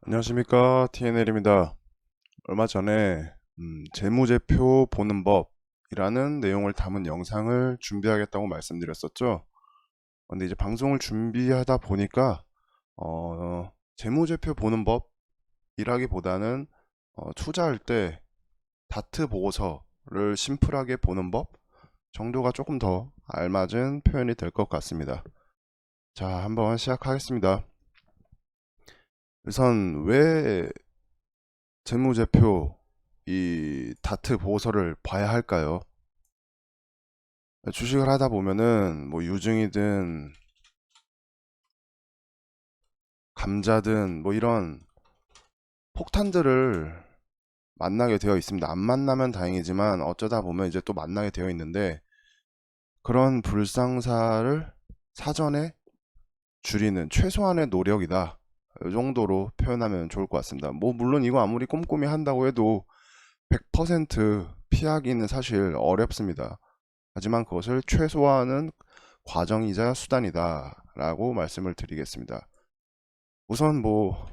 안녕하십니까, TNL입니다. 얼마 전에 재무제표 보는 법이라는 내용을 담은 영상을 준비하겠다고 말씀드렸었죠. 근데 이제 방송을 준비하다 보니까 재무제표 보는 법이라기보다는 투자할 때 다트 보고서를 심플하게 보는 법 정도가 조금 더 알맞은 표현이 될 것 같습니다. 자, 한번 시작하겠습니다. 우선 왜 재무제표 이 다트 보고서를 봐야 할까요? 주식을 하다 보면은 뭐 유증이든 감자든 뭐 이런 폭탄들을 만나게 되어 있습니다. 안 만나면 다행이지만 어쩌다 보면 이제 또 만나게 되어 있는데, 그런 불상사를 사전에 줄이는 최소한의 노력이다, 이 정도로 표현하면 좋을 것 같습니다. 뭐 물론 이거 아무리 꼼꼼히 한다고 해도 100% 피하기는 사실 어렵습니다. 하지만 그것을 최소화하는 과정이자 수단이다 라고 말씀을 드리겠습니다. 우선 뭐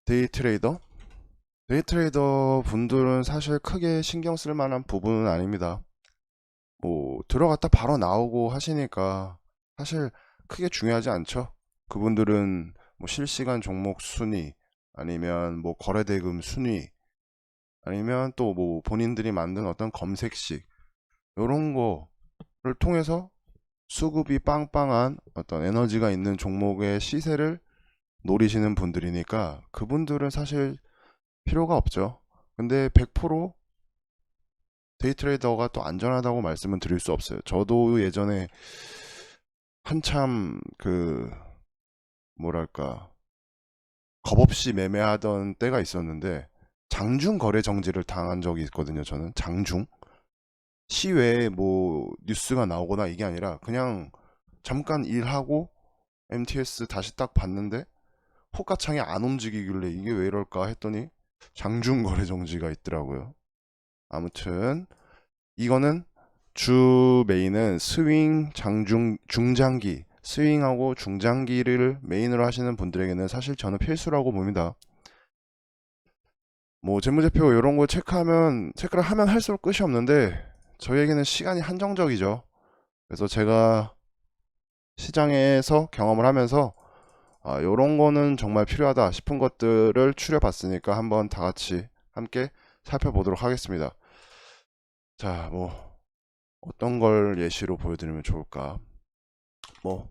데이트레이더? 데이트레이더 분들은 사실 크게 신경 쓸 만한 부분은 아닙니다. 뭐 들어갔다 바로 나오고 하시니까 사실 크게 중요하지 않죠. 그분들은 뭐 실시간 종목 순위, 아니면 뭐 거래대금 순위, 아니면 또 뭐 본인들이 만든 어떤 검색식, 이런 거를 통해서 수급이 빵빵한 어떤 에너지가 있는 종목의 시세를 노리시는 분들이니까 그분들은 사실 필요가 없죠. 근데 100% 데이트레이더가 또 안전하다고 말씀은 드릴 수 없어요. 저도 예전에 한참 뭐랄까 겁없이 매매하던 때가 있었는데, 장중 거래 정지를 당한 적이 있거든요. 저는 장중 시외에 뭐 뉴스가 나오거나 이게 아니라 그냥 잠깐 일하고 MTS 다시 딱 봤는데 호가창이 안 움직이길래 이게 왜 이럴까 했더니 장중 거래 정지가 있더라고요. 아무튼 이거는 주 메인은 스윙, 장중, 중장기, 스윙하고 중장기를 메인으로 하시는 분들에게는 사실 저는 필수라고 봅니다. 뭐 재무제표 이런 거 체크를 하면 할수록 끝이 없는데 저희에게는 시간이 한정적이죠. 그래서 제가 시장에서 경험을 하면서 요런 거는 정말 필요하다 싶은 것들을 추려봤으니까 한번 다 같이 함께 살펴보도록 하겠습니다. 자, 뭐 어떤 걸 예시로 보여드리면 좋을까? 뭐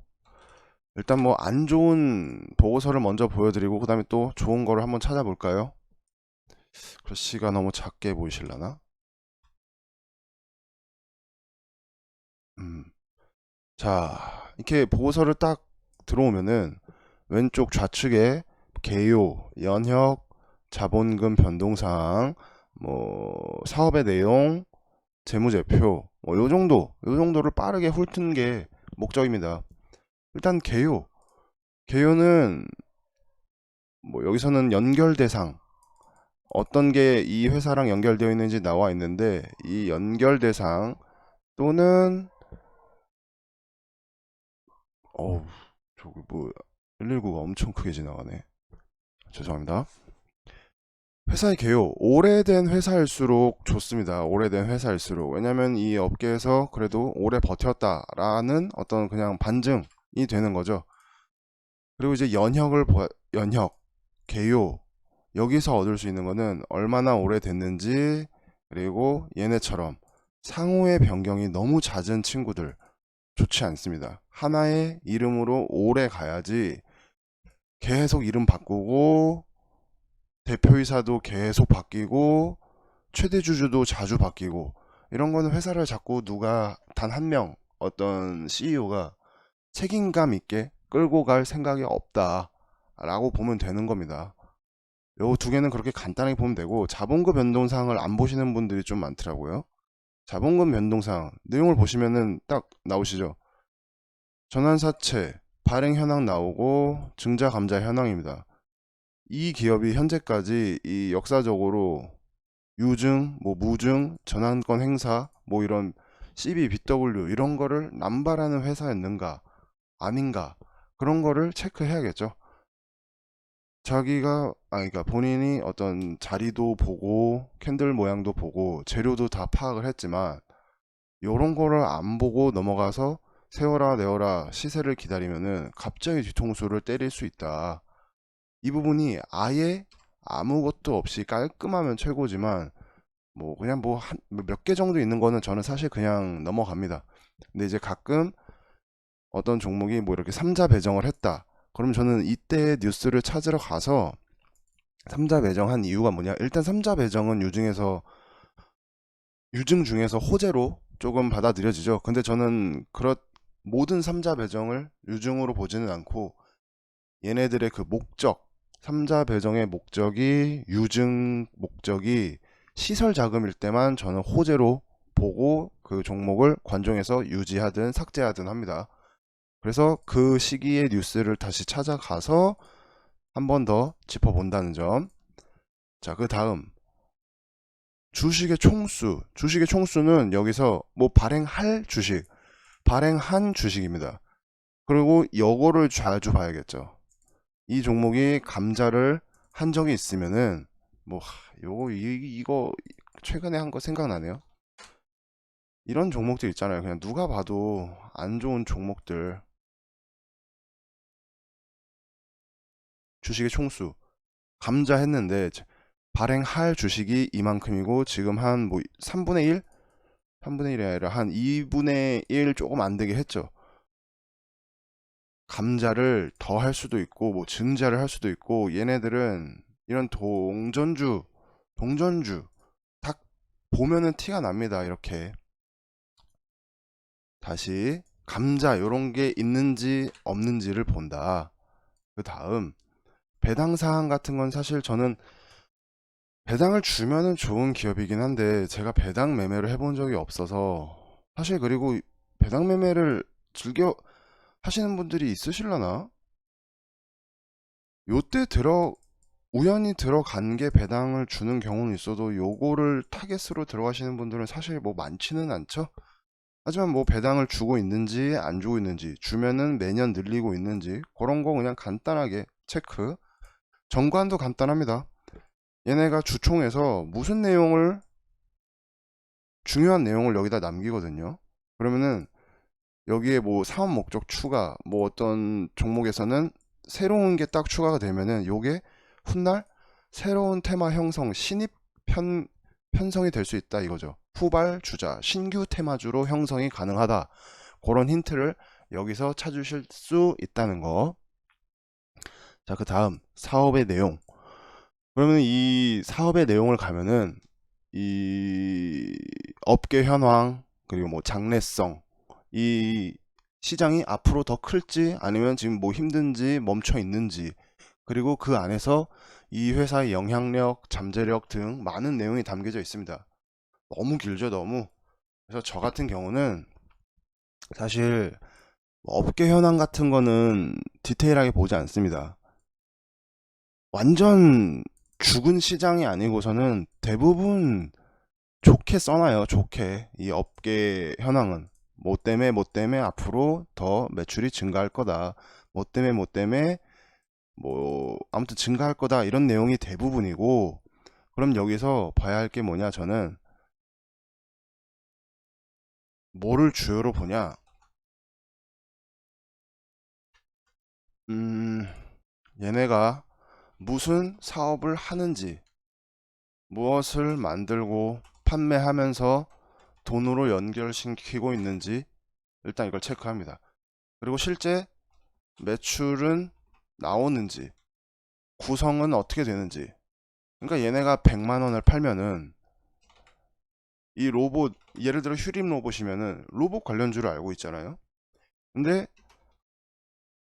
일단 뭐 안 좋은 보고서를 먼저 보여드리고 그 다음에 또 좋은 거를 한번 찾아볼까요? 글씨가 너무 작게 보이실라나? 음. 자, 이렇게 보고서를 딱 들어오면은 왼쪽 좌측에 개요, 연혁, 자본금 변동사항, 뭐 사업의 내용, 재무제표, 뭐 요 정도를 빠르게 훑는 게 목적입니다. 일단 개요, 개요는 뭐 여기서는 연결 대상, 어떤 게 이 회사랑 연결되어 있는지 나와 있는데, 이 연결 대상 또는 어우 저기 뭐 119가 엄청 크게 지나가네. 죄송합니다. 회사의 개요, 오래된 회사일수록 좋습니다. 오래된 회사일수록. 왜냐면 이 업계에서 그래도 오래 버텼다라는 어떤 그냥 반증이 되는 거죠. 그리고 이제 연혁, 개요, 여기서 얻을 수 있는 거는 얼마나 오래됐는지, 그리고 얘네처럼 상호의 변경이 너무 잦은 친구들 좋지 않습니다. 하나의 이름으로 오래 가야지 계속 이름 바꾸고 대표이사도 계속 바뀌고 최대 주주도 자주 바뀌고, 이런 거는 회사를 자꾸 누가 단 한 명 어떤 CEO가 책임감 있게 끌고 갈 생각이 없다라고 보면 되는 겁니다. 요 두 개는 그렇게 간단하게 보면 되고, 자본금 변동사항을 안 보시는 분들이 좀 많더라고요. 자본금 변동사항 내용을 보시면은 딱 나오시죠. 전환사채 발행 현황 나오고 증자 감자 현황입니다. 이 기업이 현재까지 이 역사적으로 유증, 뭐 무증, 전환권 행사, 뭐 이런 CB, BW 이런 거를 남발하는 회사였는가 아닌가, 그런 거를 체크해야겠죠. 그러니까 본인이 어떤 자리도 보고 캔들 모양도 보고 재료도 다 파악을 했지만 요런 거를 안 보고 넘어가서 세워라 내워라 시세를 기다리면은 갑자기 뒤통수를 때릴 수 있다. 이 부분이 아예 아무것도 없이 깔끔하면 최고지만 뭐 그냥 뭐 한 몇 개 정도 있는 거는 저는 사실 그냥 넘어갑니다. 근데 이제 가끔 어떤 종목이 뭐 이렇게 삼자 배정을 했다. 그럼 저는 이때 뉴스를 찾으러 가서 삼자 배정한 이유가 뭐냐? 일단 삼자 배정은 유증 중에서 호재로 조금 받아들여지죠. 근데 저는 모든 삼자 배정을 유증으로 보지는 않고 얘네들의 그 목적, 삼자 배정의 목적이 유증 목적이 시설 자금일 때만 저는 호재로 보고 그 종목을 관종에서 유지하든 삭제하든 합니다. 그래서 그 시기의 뉴스를 다시 찾아가서 한 번 더 짚어본다는 점. 자, 그 다음 주식의 총수는 여기서 뭐 발행한 주식입니다. 그리고 요거를 자주 봐야겠죠. 이 종목이 감자를 한 적이 있으면은 뭐 이거 최근에 한 거 생각나네요. 이런 종목들 있잖아요. 그냥 누가 봐도 안 좋은 종목들. 주식의 총수 감자 했는데 발행할 주식이 이만큼이고 지금 한 뭐 3분의 1? 3분의 1이 아니라 한 2분의 1 조금 안 되게 했죠. 감자를 더 할 수도 있고 뭐 증자를 할 수도 있고 얘네들은 이런 동전주 딱 보면은 티가 납니다. 이렇게 다시 감자 요런 게 있는지 없는지를 본다. 그 다음 배당 사항 같은 건 사실 저는 배당을 주면은 좋은 기업이긴 한데 제가 배당 매매를 해본 적이 없어서 사실 그리고 배당 매매를 즐겨 하시는 분들이 있으실라나? 요때 우연히 들어간 게 배당을 주는 경우는 있어도 요거를 타겟으로 들어가시는 분들은 사실 뭐 많지는 않죠. 하지만 뭐 배당을 주고 있는지 안 주고 있는지 주면은 매년 늘리고 있는지 그런 거 그냥 간단하게 체크. 정관도 간단합니다. 얘네가 주총에서 무슨 내용을 중요한 내용을 여기다 남기거든요. 그러면은 여기에 뭐 사업 목적 추가 뭐 어떤 종목에서는 새로운 게 딱 추가가 되면은 요게 훗날 새로운 테마 형성 편성이 될 수 있다 이거죠. 후발 주자 신규 테마주로 형성이 가능하다. 그런 힌트를 여기서 찾으실 수 있다는 거. 자, 그 다음 사업의 내용. 그러면 이 사업의 내용을 가면은 이 업계 현황 그리고 뭐 장래성 이 시장이 앞으로 더 클지 아니면 지금 뭐 힘든지 멈춰 있는지 그리고 그 안에서 이 회사의 영향력, 잠재력 등 많은 내용이 담겨져 있습니다. 너무 길죠, 너무. 그래서 저 같은 경우는 사실 업계 현황 같은 거는 디테일하게 보지 않습니다. 완전 죽은 시장이 아니고서는 대부분 좋게 써놔요. 좋게. 이 업계 현황은 뭐 때문에 앞으로 더 매출이 증가할 거다. 뭐 때문에 뭐 아무튼 증가할 거다. 이런 내용이 대부분이고 그럼 여기서 봐야 할 게 뭐냐? 저는 뭐를 주요로 보냐? 음, 얘네가 무슨 사업을 하는지, 무엇을 만들고 판매하면서 돈으로 연결시키고 있는지 일단 이걸 체크합니다. 그리고 실제 매출은 나오는지, 구성은 어떻게 되는지. 그러니까 얘네가 100만 원을 팔면은 이 로봇, 예를 들어 휴림 로봇이면은 로봇 관련주를 알고 있잖아요. 근데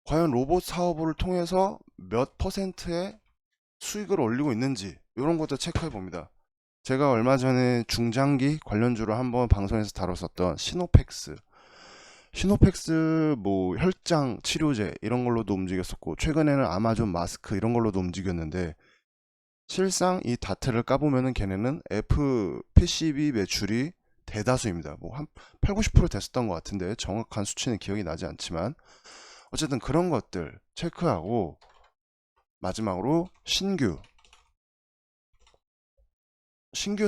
과연 로봇 사업을 통해서 몇 퍼센트의 수익을 올리고 있는지 이런 것도 체크해 봅니다. 제가 얼마 전에 중장기 관련주로 한번 방송에서 다뤘었던 시노펙스 뭐 혈장 치료제 이런 걸로도 움직였었고 최근에는 아마존 마스크 이런 걸로도 움직였는데 실상 이 다트를 까보면은 걔네는 FPCB 매출이 대다수입니다. 뭐 한 8, 90% 됐었던 것 같은데 정확한 수치는 기억이 나지 않지만 어쨌든 그런 것들 체크하고 마지막으로 신규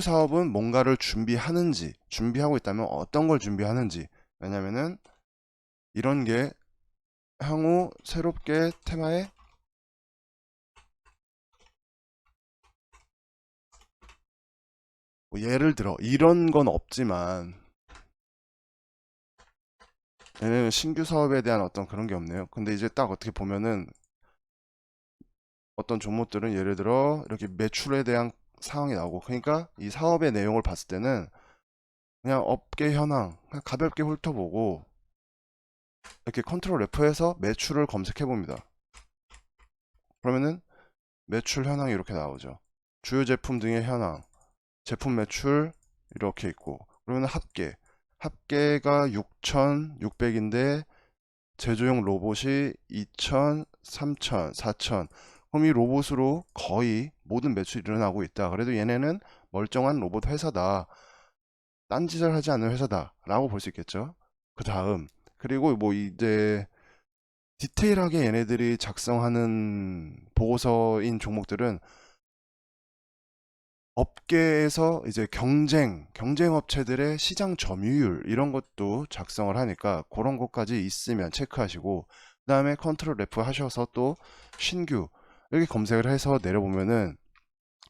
사업은 뭔가를 준비하고 있다면 어떤 걸 준비하는지. 왜냐면은 이런 게 향후 새롭게 테마에 뭐 예를 들어 이런 건 없지만 얘네는 신규 사업에 대한 어떤 그런 게 없네요. 근데 이제 딱 어떻게 보면은 어떤 종목들은 예를 들어 이렇게 매출에 대한 상황이 나오고, 그러니까 이 사업의 내용을 봤을 때는 그냥 업계 현황 그냥 가볍게 훑어보고 이렇게 컨트롤 F에서 매출을 검색해 봅니다. 그러면은 매출 현황이 이렇게 나오죠. 주요 제품 등의 현황, 제품 매출 이렇게 있고, 그러면 합계가 6,600인데 제조용 로봇이 2,000, 3,000, 4,000. 그럼 이 로봇으로 거의 모든 매출이 일어나고 있다. 그래도 얘네는 멀쩡한 로봇 회사다. 딴짓을 하지 않는 회사다 라고 볼 수 있겠죠. 그 다음, 그리고 뭐 이제 디테일하게 얘네들이 작성하는 보고서인 종목들은 업계에서 이제 경쟁 업체들의 시장 점유율 이런 것도 작성을 하니까 그런 것까지 있으면 체크하시고, 그 다음에 컨트롤 F 하셔서 또 신규 이렇게 검색을 해서 내려보면은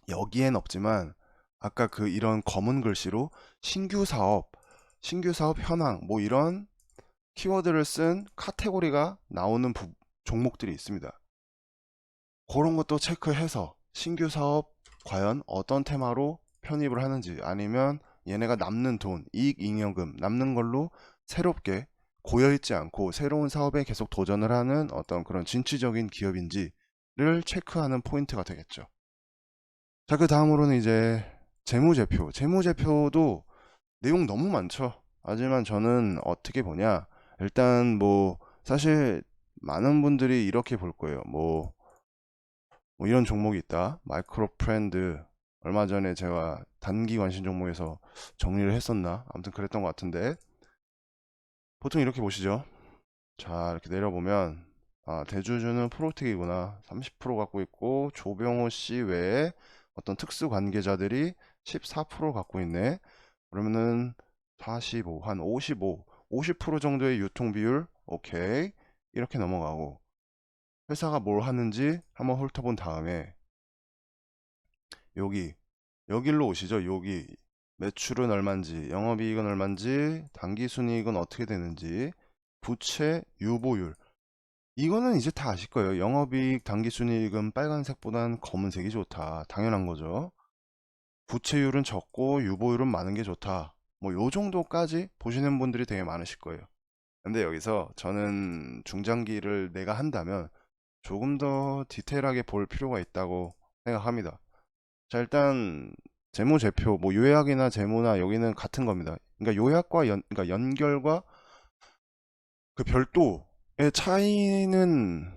여기엔 없지만 아까 그 이런 검은 글씨로 신규 사업 현황 뭐 이런 키워드를 쓴 카테고리가 나오는 종목들이 있습니다. 그런 것도 체크해서 신규 사업 과연 어떤 테마로 편입을 하는지, 아니면 얘네가 남는 돈, 이익 잉여금 남는 걸로 새롭게 고여있지 않고 새로운 사업에 계속 도전을 하는 어떤 그런 진취적인 기업인지를 체크하는 포인트가 되겠죠. 자, 그 다음으로는 이제 재무제표도 내용 너무 많죠. 하지만 저는 어떻게 보냐, 일단 뭐 사실 많은 분들이 이렇게 볼 거예요. 뭐 이런 종목이 있다. 마이크로 프렌드. 얼마 전에 제가 단기 관심 종목에서 정리를 했었나? 아무튼 그랬던 것 같은데, 보통 이렇게 보시죠. 자, 이렇게 내려보면 대주주는 프로텍이구나. 30% 갖고 있고 조병호 씨 외에 어떤 특수 관계자들이 14% 갖고 있네. 그러면은 45, 한 55, 50% 정도의 유통 비율. 오케이. 이렇게 넘어가고, 회사가 뭘 하는지 한번 훑어본 다음에 여기로 오시죠. 여기 매출은 얼마인지, 영업이익은 얼마인지, 당기순이익은 어떻게 되는지, 부채 유보율. 이거는 이제 다 아실 거예요. 영업이익, 당기순이익은 빨간색보단 검은색이 좋다. 당연한 거죠. 부채율은 적고 유보율은 많은 게 좋다. 뭐 요 정도까지 보시는 분들이 되게 많으실 거예요. 근데 여기서 저는 중장기를 내가 한다면 조금 더 디테일하게 볼 필요가 있다고 생각합니다. 자, 일단 재무제표, 뭐 요약이나 재무나 여기는 같은 겁니다. 그러니까 요약과 그러니까 연결과 그 별도의 차이는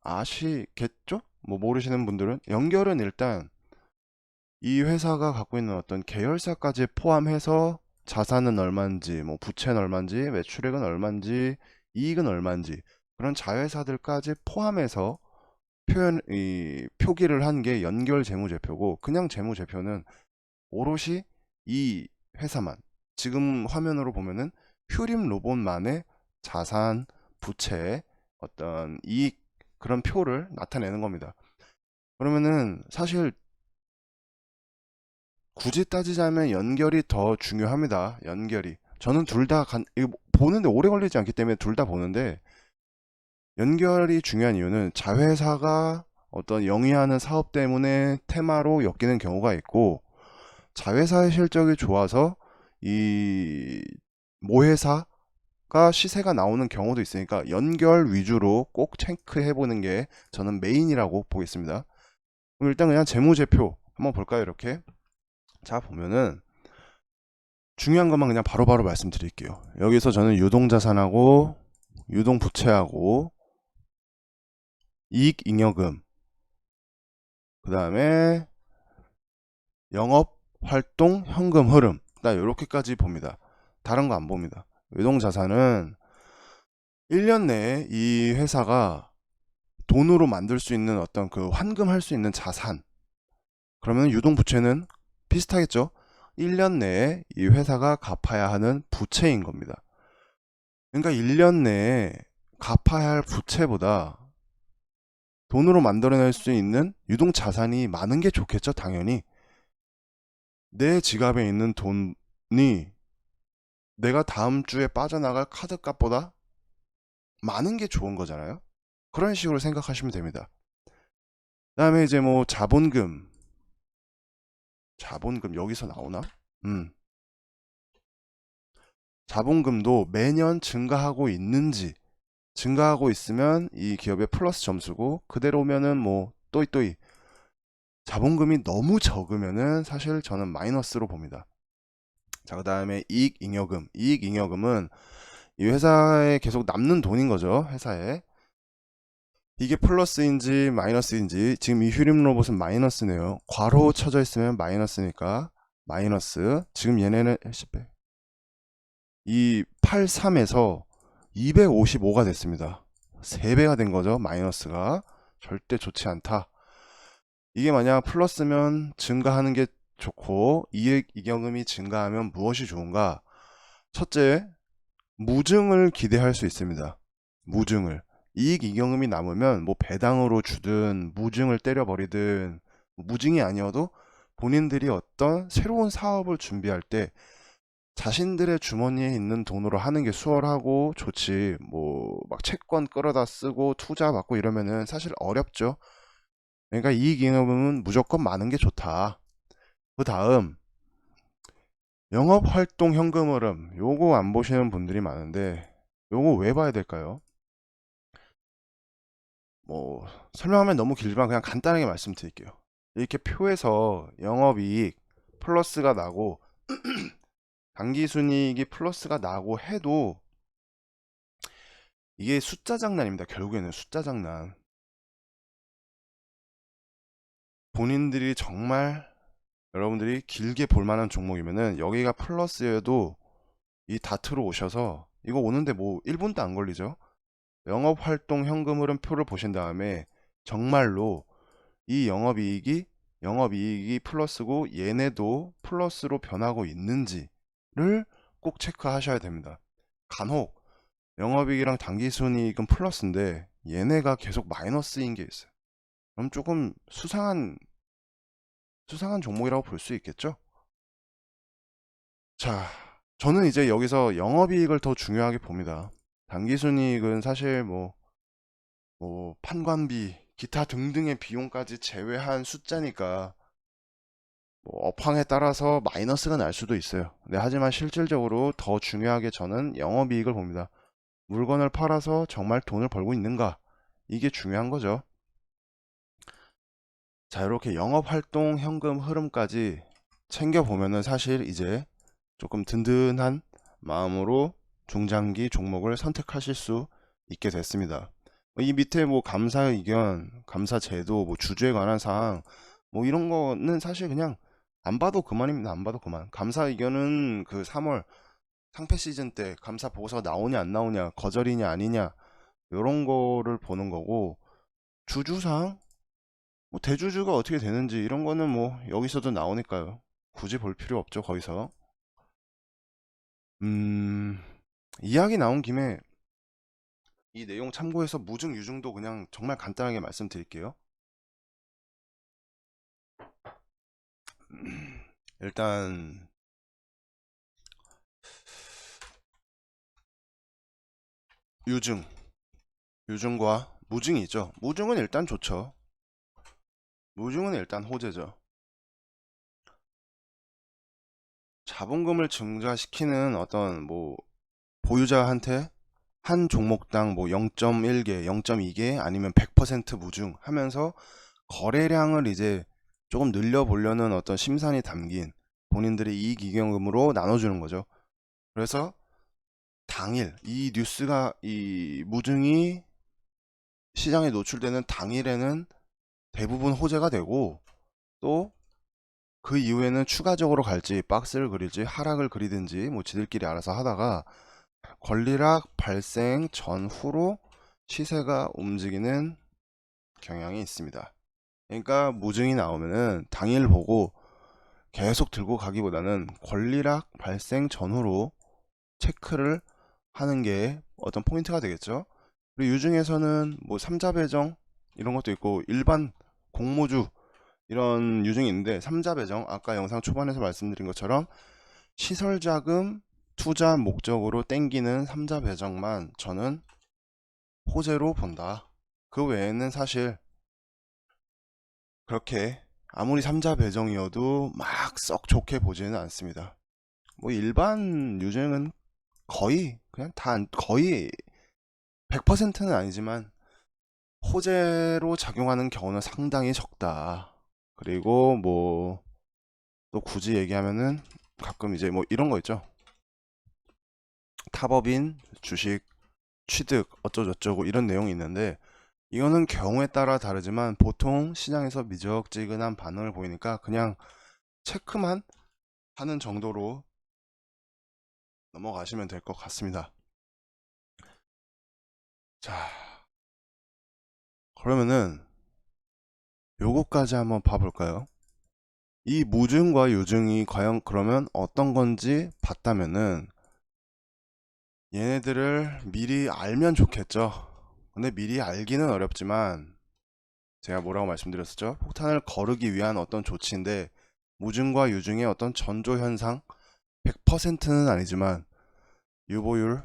아시겠죠? 뭐 모르시는 분들은 연결은 일단 이 회사가 갖고 있는 어떤 계열사까지 포함해서 자산은 얼마인지, 뭐 부채는 얼마인지, 매출액은 얼마인지, 이익은 얼마인지, 그런 자회사들까지 포함해서 표기를 한 게 연결 재무제표고, 그냥 재무제표는 오롯이 이 회사만, 지금 화면으로 보면은 휴림 로봇만의 자산, 부채, 어떤 이익, 그런 표를 나타내는 겁니다. 그러면은 사실 굳이 따지자면 연결이 더 중요합니다. 연결이. 저는 둘 다 보는데 오래 걸리지 않기 때문에 둘 다 보는데, 연결이 중요한 이유는 자회사가 어떤 영위하는 사업 때문에 테마로 엮이는 경우가 있고, 자회사의 실적이 좋아서 이 모회사가 시세가 나오는 경우도 있으니까 연결 위주로 꼭 체크해 보는 게 저는 메인이라고 보겠습니다. 그럼 일단 그냥 재무제표 한번 볼까요? 이렇게. 자, 보면은 중요한 것만 그냥 바로바로 말씀드릴게요. 여기서 저는 유동자산하고 유동부채하고 이익잉여금, 그 다음에 영업활동 현금 흐름, 나 이렇게까지 봅니다. 다른 거 안 봅니다. 유동자산은 1년 내에 이 회사가 돈으로 만들 수 있는 어떤 그 환금할 수 있는 자산, 그러면 유동부채는 비슷하겠죠. 1년 내에 이 회사가 갚아야 하는 부채인 겁니다. 그러니까 1년 내에 갚아야 할 부채보다 돈으로 만들어낼 수 있는 유동자산이 많은 게 좋겠죠. 당연히 내 지갑에 있는 돈이 내가 다음 주에 빠져나갈 카드값보다 많은 게 좋은 거잖아요. 그런 식으로 생각하시면 됩니다. 그 다음에 이제 뭐 자본금 여기서 나오나? 자본금도 매년 증가하고 있는지, 증가하고 있으면 이 기업의 플러스 점수고, 그대로면은 뭐 또이또이. 자본금이 너무 적으면은 사실 저는 마이너스로 봅니다. 자, 그 다음에 이익잉여금. 이익잉여금은 이 회사에 계속 남는 돈인 거죠. 회사에. 이게 플러스인지 마이너스인지. 지금 이 휴림 로봇은 마이너스네요. 괄호 쳐져 있으면 마이너스니까 마이너스. 지금 얘네는 이 83에서 255가 됐습니다. 3배가 된 거죠. 마이너스가. 절대 좋지 않다. 이게 만약 플러스면 증가하는 게 좋고, 이익잉여금이 증가하면 무엇이 좋은가? 첫째, 무증을 기대할 수 있습니다. 무증을. 이익잉여금이 남으면 뭐 배당으로 주든 무증을 때려버리든, 무증이 아니어도 본인들이 어떤 새로운 사업을 준비할 때 자신들의 주머니에 있는 돈으로 하는 게 수월하고 좋지, 뭐 막 채권 끌어다 쓰고 투자 받고 이러면은 사실 어렵죠. 그러니까 이익잉여금은 무조건 많은 게 좋다. 그 다음, 영업활동 현금 흐름. 요거 안 보시는 분들이 많은데 요거 왜 봐야 될까요? 뭐 설명하면 너무 길지만 그냥 간단하게 말씀드릴게요. 이렇게 표에서 영업이익 플러스가 나고 당기순이익이 플러스가 나고 해도 이게 숫자 장난입니다. 결국에는 숫자 장난. 본인들이 정말 여러분들이 길게 볼만한 종목이면은 여기가 플러스여도 이 다트로 오셔서, 이거 오는데 뭐 1분도 안 걸리죠. 영업활동 현금 흐름 표를 보신 다음에 정말로 이 영업이익이 플러스고 얘네도 플러스로 변하고 있는지를 꼭 체크하셔야 됩니다. 간혹 영업이익이랑 당기순이익은 플러스인데 얘네가 계속 마이너스인 게 있어요. 그럼 조금 수상한 종목이라고 볼 수 있겠죠. 자, 저는 이제 여기서 영업이익을 더 중요하게 봅니다. 당기순이익은 사실 뭐 판관비, 기타 등등의 비용까지 제외한 숫자니까 뭐 업황에 따라서 마이너스가 날 수도 있어요. 네, 하지만 실질적으로 더 중요하게 저는 영업이익을 봅니다. 물건을 팔아서 정말 돈을 벌고 있는가? 이게 중요한 거죠. 자, 이렇게 영업활동 현금 흐름까지 챙겨보면은 사실 이제 조금 든든한 마음으로 중장기 종목을 선택하실 수 있게 됐습니다. 이 밑에 뭐 감사 의견, 감사 제도, 뭐 주주에 관한 사항, 뭐 이런 거는 사실 그냥 안 봐도 그만입니다. 안 봐도 그만. 감사 의견은 그 3월 상패 시즌 때 감사 보고서가 나오냐 안 나오냐, 거절이냐 아니냐, 이런 거를 보는 거고, 주주상, 뭐 대주주가 어떻게 되는지 이런 거는 뭐 여기서도 나오니까요. 굳이 볼 필요 없죠, 거기서. 이야기 나온 김에 이 내용 참고해서 무증 유증도 그냥 정말 간단하게 말씀드릴게요. 일단 유증과 무증이죠. 무증은 일단 좋죠. 무증은 일단 호재죠. 자본금을 증가시키는 어떤 뭐 보유자한테 한 종목당 뭐 0.1개, 0.2개 아니면 100% 무증 하면서 거래량을 이제 조금 늘려보려는 어떤 심산이 담긴 본인들의 이익이익금으로 나눠주는 거죠. 그래서 당일 이 뉴스가, 이 무증이 시장에 노출되는 당일에는 대부분 호재가 되고, 또 그 이후에는 추가적으로 갈지 박스를 그릴지 하락을 그리든지 뭐 지들끼리 알아서 하다가 권리락 발생 전후로 시세가 움직이는 경향이 있습니다. 그러니까 무증이 나오면은 당일 보고 계속 들고 가기보다는 권리락 발생 전후로 체크를 하는 게 어떤 포인트가 되겠죠. 그리고 유증에서는 뭐 삼자 배정 이런 것도 있고 일반 공모주 이런 유증이 있는데, 삼자 배정 아까 영상 초반에서 말씀드린 것처럼 시설 자금 투자 목적으로 땡기는 삼자 배정만 저는 호재로 본다. 그 외에는 사실 그렇게 아무리 삼자 배정이어도 막 썩 좋게 보지는 않습니다. 뭐 일반 유증은 거의 그냥 다 거의 100%는 아니지만 호재로 작용하는 경우는 상당히 적다. 그리고 뭐 또 굳이 얘기하면은 가끔 이제 뭐 이런 거 있죠. 타법인 주식 취득 어쩌고저쩌고 이런 내용이 있는데, 이거는 경우에 따라 다르지만 보통 시장에서 미적지근한 반응을 보이니까 그냥 체크만 하는 정도로 넘어가시면 될 것 같습니다. 자, 그러면은 요거까지 한번 봐볼까요? 이 무증과 유증이 과연 그러면 어떤 건지 봤다면은 얘네들을 미리 알면 좋겠죠. 근데 미리 알기는 어렵지만 제가 뭐라고 말씀드렸었죠? 폭탄을 거르기 위한 어떤 조치인데, 무증과 유증의 어떤 전조 현상 100%는 아니지만 유보율,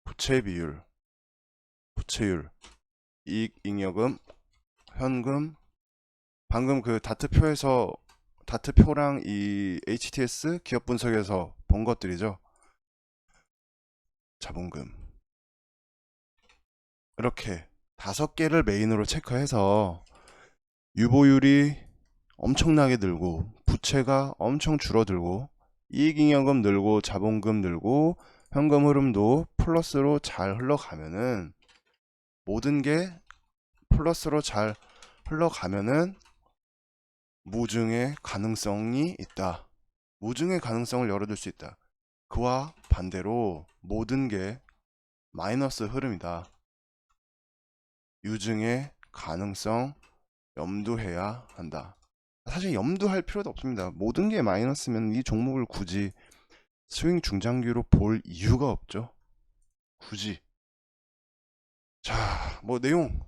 부채 비율, 부채율, 이익 잉여금, 현금, 방금 그 다트표에서 다트표랑 이 HTS 기업 분석에서 본 것들이죠. 자본금, 이렇게 5개를 메인으로 체크해서 유보율이 엄청나게 늘고 부채가 엄청 줄어들고 이익잉여금 늘고 자본금 늘고 현금 흐름도 플러스로 잘 흘러가면은, 모든 게 플러스로 잘 흘러가면은 무증의 가능성이 있다. 무증의 가능성을 열어둘 수 있다. 그와 반대로 모든 게 마이너스 흐름이다. 유증의 가능성 염두해야 한다. 사실 염두할 필요도 없습니다. 모든 게 마이너스면 이 종목을 굳이 스윙 중장기로 볼 이유가 없죠. 굳이. 자, 뭐 내용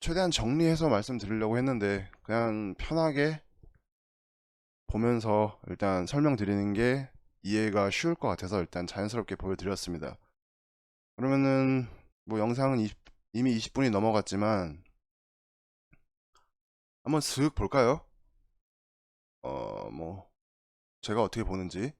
최대한 정리해서 말씀드리려고 했는데 그냥 편하게 보면서 일단 설명드리는 게 이해가 쉬울 것 같아서 일단 자연스럽게 보여드렸습니다. 그러면은 뭐 영상은 이미 20분이 넘어갔지만 한번 슥 볼까요? 뭐 제가 어떻게 보는지.